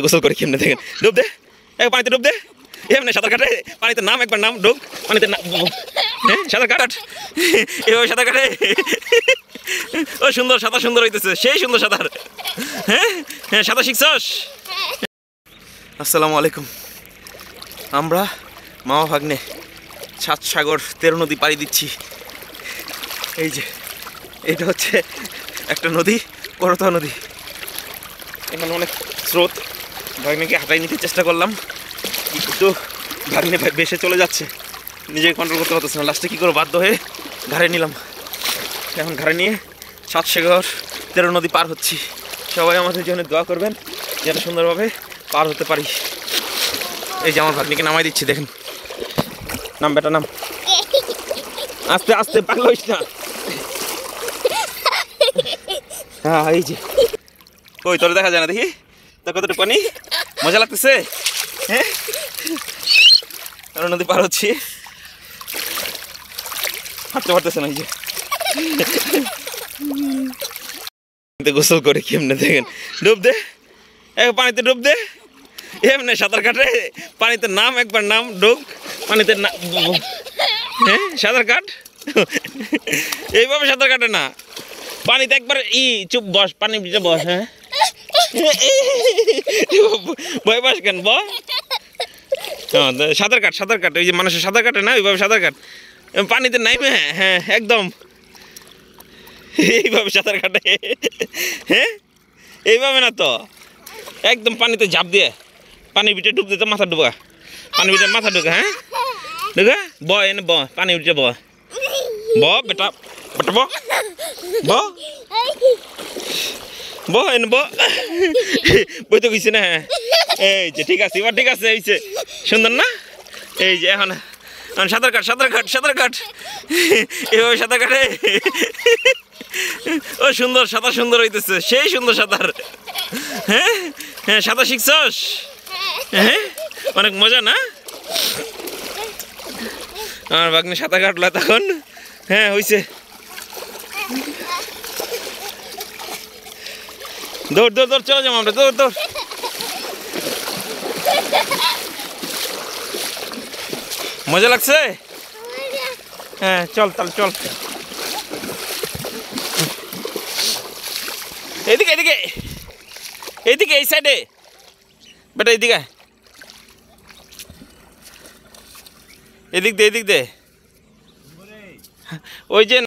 গোসল করে কেমনে দেখেন, ডুব দে, পানিতে ডুব দে, এমনি সাঁতার কাটে, পানিতে নাম, একবার নাম, ডুব, পানিতে হ্যাঁ সাঁতার কাট, এভাবে সাঁতার কাটে। ও সুন্দর, সাঁতার সুন্দর হইতেছে, সেই সুন্দর সাঁতার। হ্যাঁ হ্যাঁ, সাঁতার শিখছস? আসসালামু আলাইকুম। আমরা মামা ভাগ্নে 7 সাগর 13 নদী পাড়ি দিচ্ছি। এই যে এটা হচ্ছে একটা নদী, করতোয়া নদী। এখানে অনেক স্রোত। ভাগ্নেকে হাঁটাই নিতে চেষ্টা করলাম, কিন্তু ভাগ্নে বেশে চলে যাচ্ছে, নিজেকে কন্ট্রোল করতে পারতেছে না। লাস্টে কী করে বাধ্য হয়ে ঘাড়ে নিলাম। এখন ঘাড়ে নিয়ে 7 সাগর 13 নদী পার হচ্ছি। সবাই আমাদের জন্য দোয়া করবেন যেন সুন্দরভাবে পার হতে পারি। এই যে আমার ভাগ্নিকে নামাই দিচ্ছি, দেখেন। নাম বেটা নাম, আস্তে আস্তে, পাগল হইস না। হ্যাঁ এই যে, কই তোর দেখা যায় না, দেখি তো কতটুকু পানি। মজা লাগতেছে? হ্যাঁ, নদী পার হচ্ছি, হাঁটতে পারতেছে না। এই যে গোসল করে কেমনে দেখেন, ডুব দে, পানিতে ডুব দে, এমনি সাঁতার কাটে, পানিতে নাম, একবার নাম, ডুব, পানিতে হ্যাঁ সাঁতার কাট। এইভাবে সাঁতার কাটে না, পানিতে একবার চুপ বস, পানি ভিজে বস। হ্যাঁ ভয় পাস কেন, বস। সাঁতার কাট, সাঁতার কাট, ওই যে মানুষের সাঁতার কাটে না, ওইভাবে সাঁতার কাট, পানিতে নাইবে। হ্যাঁ একদম এইভাবে সাঁতার কাটে। হ্যাঁ এইভাবে না তো, একদম পানিতে ঝাঁপ দিয়ে, পানির ভিতরে ডুব দিতে, মাথা ডুবা, পানির ভিতরে মাথা ঢুকা। হ্যাঁ ঢুকা, ব এনে ব, পানির ভিতরে ব, বেটা, বেটা ব এনে বই তো গেছি না। হ্যাঁ এই যে ঠিক আছে, এবার ঠিক আছে, এই যে সুন্দর না। এই যে এখন সাঁতার কাট, সাঁতার কাট, সাঁতার কাট, এভাবে সাঁতার কাটে। ও সুন্দর, সাঁতার সুন্দর হইতেছে, সেই সুন্দর সাঁতার। হ্যাঁ হ্যাঁ, সাঁতার শিখছস? হ্যাঁ অনেক মজা না? আমার ভাগ্নে সাঁতার কাটলো তখন। হ্যাঁ হইছে, দৌড় দৌড় দৌড়, চলে যাবো আমরা, দৌড় দৌড়। মজা লাগছে? হ্যাঁ চল তাহলে, চল। এইদিকে এইদিকে এইদিকে, এই সাইডে বেটা, এইদিকে, এদিক দে, এদিক দে, ওই যে